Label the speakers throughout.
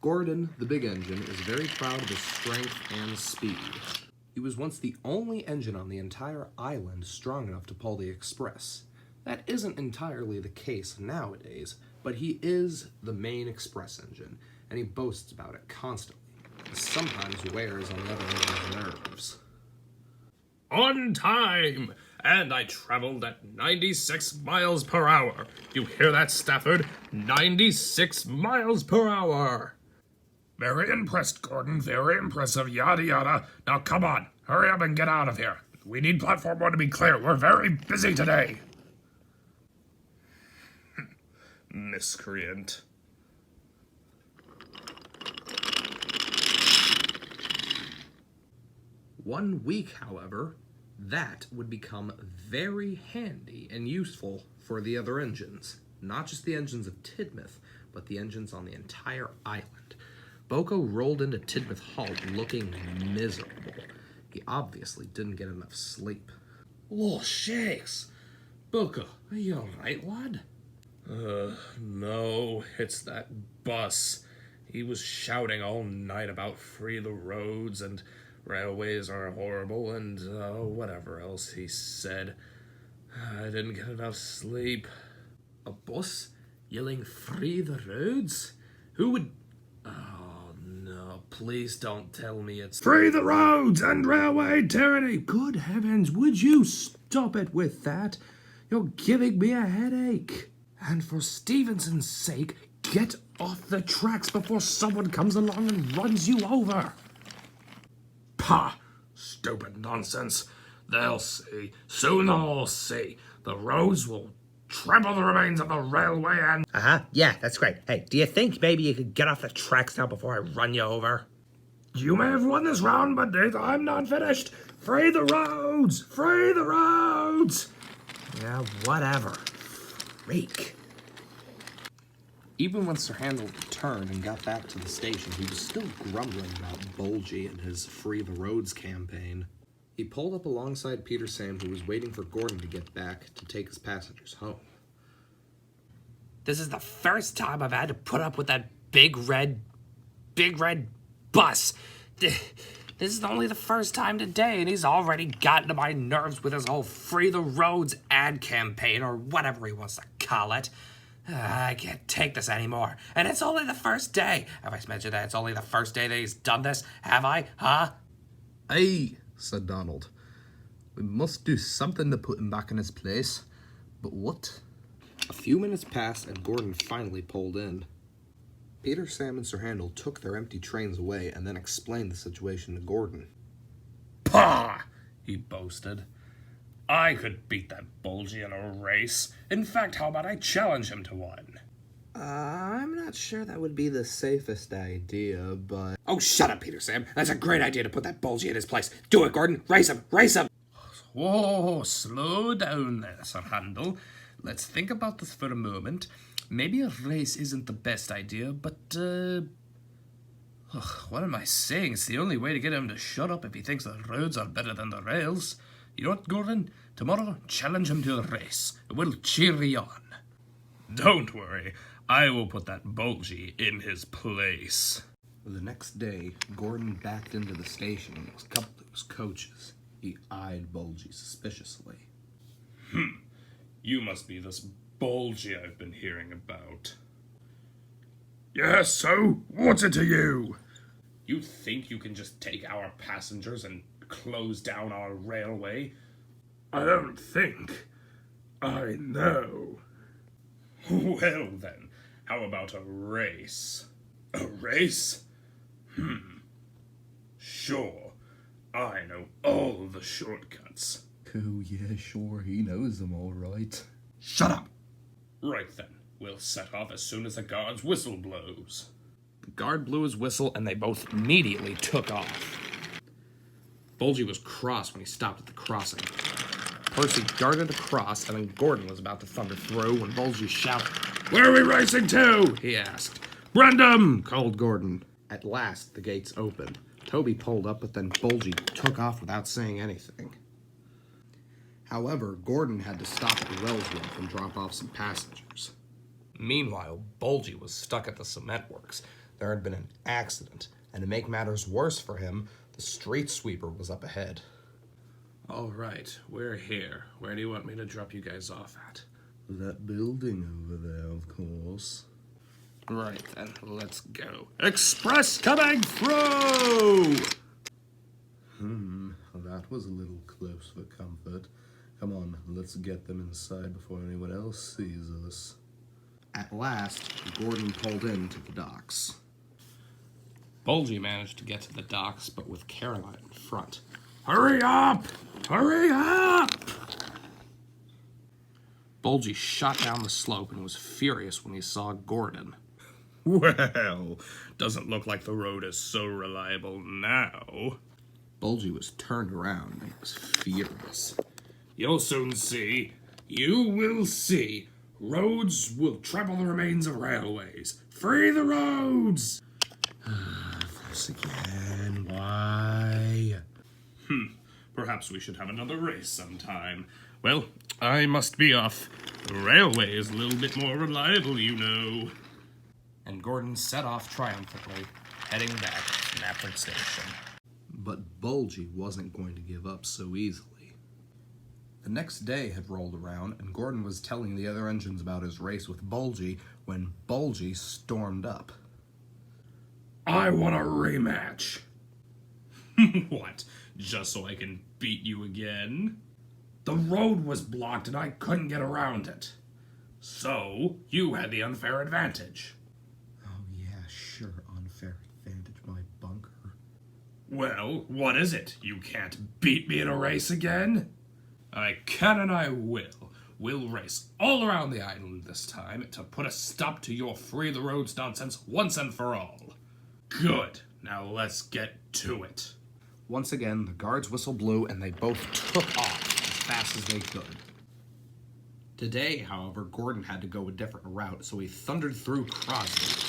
Speaker 1: Gordon, the big engine, is very proud of his strength and speed. He was once the only engine on the entire island strong enough to pull the express. That isn't entirely the case nowadays, but he is the main express engine, and he boasts about it constantly. He sometimes wears on the other engine's nerves.
Speaker 2: On time! And I traveled at 96 miles per hour. You hear that, Stafford? 96 miles per hour! Very impressed, Gordon. Very impressive. Yada yada. Now come on. Hurry up and get out of here. We need Platform 1 to be clear. We're very busy today. Miscreant.
Speaker 1: One week, however, that would become very handy and useful for the other engines. Not just the engines of Tidmouth, but the engines on the entire island. Boko rolled into Tidmouth Halt looking miserable. He obviously didn't get enough sleep.
Speaker 2: Oh, shakes. Boko, are you alright, lad? No, it's that bus. He was shouting all night about free the roads and railways are horrible and whatever else he said. I didn't get enough sleep.
Speaker 1: A bus yelling free the roads? Who would... Oh no, please don't tell me it's...
Speaker 2: Free the roads and railway tyranny!
Speaker 1: Good heavens, would you stop it with that? You're giving me a headache. And for Stevenson's sake, get off the tracks before someone comes along and runs you over.
Speaker 2: Pah! Stupid nonsense. They'll see. Soon they'll see. The roads will trample the remains of the railway and...
Speaker 3: Yeah, that's great. Hey, do you think maybe you could get off the tracks now before I run you over?
Speaker 2: You may have won this round, but I'm not finished. Free the roads! Free the roads!
Speaker 3: Yeah, whatever. Freak.
Speaker 1: Even when Sir Handel returned and got back to the station, he was still grumbling about Bulgy and his Free the Roads campaign. He pulled up alongside Peter Sam, who was waiting for Gordon to get back to take his passengers home.
Speaker 3: This is the first time I've had to put up with that big red bus. This is only the first time today, and he's already gotten to my nerves with his whole Free the Roads ad campaign, or whatever he wants to call it. I can't take this anymore, and it's only the first day. Have I mentioned that it's only the first day that he's done this? Have I? Huh?
Speaker 1: Aye, said Donald. We must do something to put him back in his place. But what? A few minutes passed, and Gordon finally pulled in. Peter, Sam, and Sir Handel took their empty trains away and then explained the situation to Gordon.
Speaker 2: Pah! He boasted. I could beat that Bulgy in a race. In fact, how about I challenge him to one?
Speaker 1: I'm not sure that would be the safest idea, but...
Speaker 3: Oh, shut up, Peter Sam. That's a great idea to put that Bulgy in his place. Do it, Gordon. Race him. Race him.
Speaker 2: Whoa, slow down there, Sir Handel. Let's think about this for a moment. Maybe a race isn't the best idea, but, what am I saying? It's the only way to get him to shut up if he thinks the roads are better than the rails. You know what, Gordon? Tomorrow, challenge him to a race. We'll cheer you on. Don't worry. I will put that Bulgy in his place.
Speaker 1: The next day, Gordon backed into the station and was coupled to his coaches. He eyed Bulgy suspiciously.
Speaker 2: You must be this Bulgy I've been hearing about. Yes, so? What's it to you? You think you can just take our passengers and close down our railway? I don't think. I know. Well then, how about a race? A race? Sure. I know all the shortcuts.
Speaker 1: Oh yeah, sure, he knows them all right.
Speaker 2: Shut up! Right then, we'll set off as soon as the guard's whistle blows.
Speaker 1: The guard blew his whistle, and they both immediately took off. Bulgy was cross when he stopped at the crossing. Percy darted across, and then Gordon was about to thunder through when Bulgy shouted.
Speaker 2: Where are we racing to?
Speaker 1: He asked.
Speaker 2: Random!
Speaker 1: Called Gordon. At last, the gates opened. Toby pulled up, but then Bulgy took off without saying anything. However, Gordon had to stop at the Wellsworth and drop off some passengers. Meanwhile, Bulgy was stuck at the cement works. there had been an accident, and to make matters worse for him, the street sweeper was up ahead.
Speaker 2: All right, we're here. Where do you want me to drop you guys off at?
Speaker 1: That building over there, of course.
Speaker 2: Right then, let's go. Express coming through!
Speaker 1: That was a little close for comfort. Come on, let's get them inside before anyone else sees us. At last, Gordon pulled into the docks.
Speaker 3: Bulgy managed to get to the docks, but with Caroline in front.
Speaker 2: Hurry up! Hurry up!
Speaker 3: Bulgy shot down the slope and was furious when he saw Gordon.
Speaker 2: Well, doesn't look like the road is so reliable now.
Speaker 1: Bulgy was turned around and was furious.
Speaker 2: You'll soon see. You will see. Roads will trample the remains of railways. Free the roads!
Speaker 1: This again, why?
Speaker 2: Perhaps we should have another race sometime. Well, I must be off. The railway is a little bit more reliable, you know.
Speaker 3: And Gordon set off triumphantly, heading back to Knapford Station.
Speaker 1: But Bulgy wasn't going to give up so easily. The next day had rolled around, and Gordon was telling the other engines about his race with Bulgy when Bulgy stormed up.
Speaker 2: I want a rematch. What? Just so I can beat you again? The road was blocked and I couldn't get around it. So, you had the unfair advantage.
Speaker 1: Oh yeah, sure, unfair advantage, my bunker.
Speaker 2: Well, what is it? You can't beat me in a race again? I can and I will. We'll race all around the island this time to put a stop to your free the roads nonsense once and for all. Good. Now let's get to it.
Speaker 1: Once again, the guard's whistle blew and they both took off as fast as they could. Today, however, Gordon had to go a different route, so he thundered through Crosby.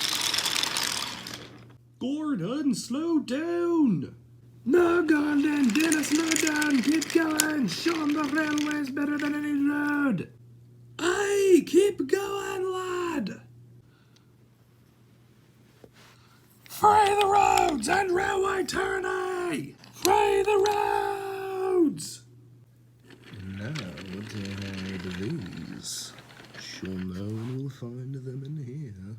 Speaker 2: Gordon, slow down! No, Gordon, Dennis, slow down! Keep going! Show him the railway's better than any road! Aye, keep going, lad! Free the roads and railway tourney! Free the roads!
Speaker 1: Now, to hide these. Sure no one will find them in here.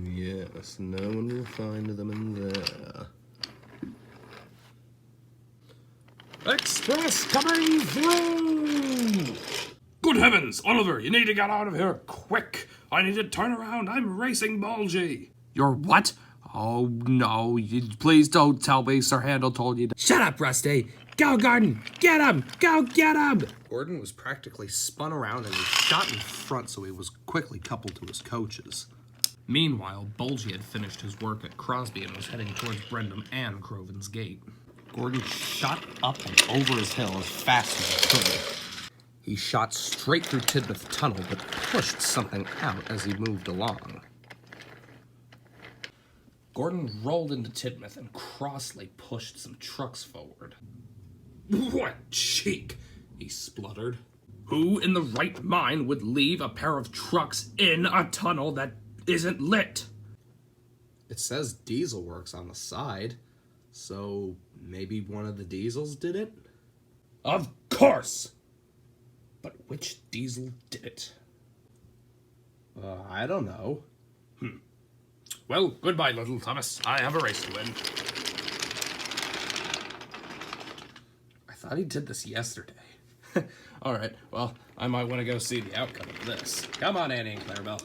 Speaker 1: Yes, no one will find them in there.
Speaker 2: Express coming through! Good heavens, Oliver, you need to get out of here quick. I need to turn around. I'm racing Bulgy.
Speaker 3: You're what? Oh, no, please don't tell me Sir Handel told you to... Shut up, Rusty! Go, Gordon! Get him! Go get him!
Speaker 1: Gordon was practically spun around and he shot in front, so he was quickly coupled to his coaches.
Speaker 3: Meanwhile, Bulgy had finished his work at Crosby and was heading towards Brendam and Croven's Gate.
Speaker 1: Gordon shot up and over his hill as fast as he could. He shot straight through Tidmouth Tunnel, but pushed something out as he moved along. Gordon rolled into Tidmouth and crossly pushed some trucks forward.
Speaker 2: What cheek, he spluttered. Who in the right mind would leave a pair of trucks in a tunnel that isn't lit?
Speaker 1: It says Diesel Works on the side, so maybe one of the Diesels did it?
Speaker 2: Of course!
Speaker 1: But which Diesel did it? I don't know.
Speaker 2: Well, goodbye, little Thomas. I have a race to win.
Speaker 1: I thought he did this yesterday.
Speaker 3: All right, well, I might want to go see the outcome of this. Come on, Annie and Clarabelle.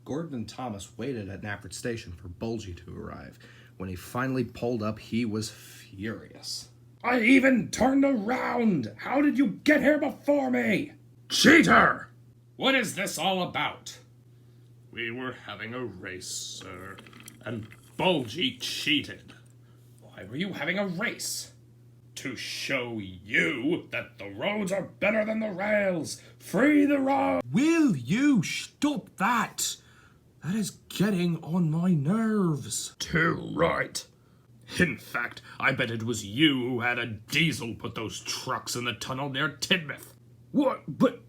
Speaker 1: Gordon and Thomas waited at Knapford Station for Bulgy to arrive. When he finally pulled up, he was furious.
Speaker 2: I even turned around! How did you get here before me? Cheater! What is this all about? We were having a race, sir, and Bulgy cheated. Why were you having a race? To show you that the roads are better than the rails. Free the road!
Speaker 3: Will you stop that? That is getting on my nerves.
Speaker 2: Too right. In fact, I bet it was you who had a diesel put those trucks in the tunnel near Tidmouth. What? But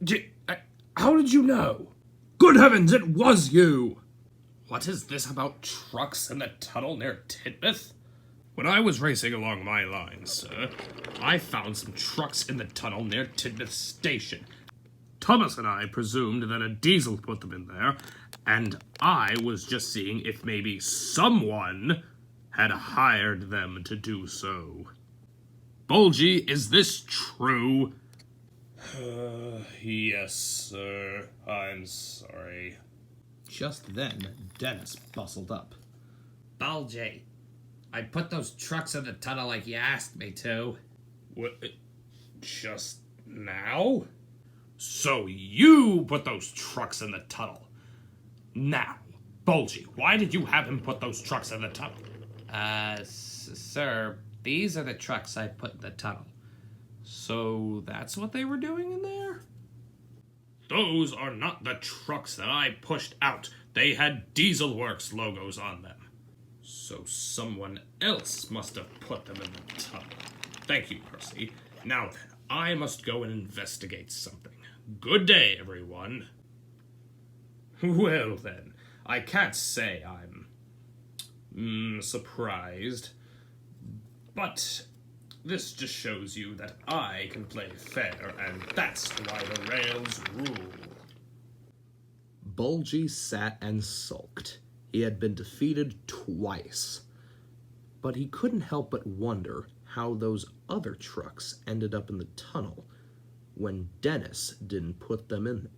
Speaker 2: how did you know? Good heavens, it was you! What is this about trucks in the tunnel near Tidmouth? When I was racing along my line, sir, I found some trucks in the tunnel near Tidmouth Station. Thomas and I presumed that a diesel put them in there, and I was just seeing if maybe someone had hired them to do so. Bulgy, is this true? Yes, sir. I'm sorry.
Speaker 1: Just then, Dennis bustled up.
Speaker 3: Bulgy, I put those trucks in the tunnel like you asked me to.
Speaker 2: What? Just now? So you put those trucks in the tunnel. Now, Bulgy, why did you have him put those trucks in the tunnel?
Speaker 3: Sir, these are the trucks I put in the tunnel. So that's what they were doing in there?
Speaker 2: Those are not the trucks that I pushed out. They had Diesel Works logos on them. So someone else must have put them in the tunnel. Thank you, Percy. Now then, I must go and investigate something. Good day, everyone. Well then, I can't say I'm surprised, but this just shows you that I can play fair, and that's why the rails rule.
Speaker 1: Bulgy sat and sulked. He had been defeated twice. But he couldn't help but wonder how those other trucks ended up in the tunnel when Dennis didn't put them in there.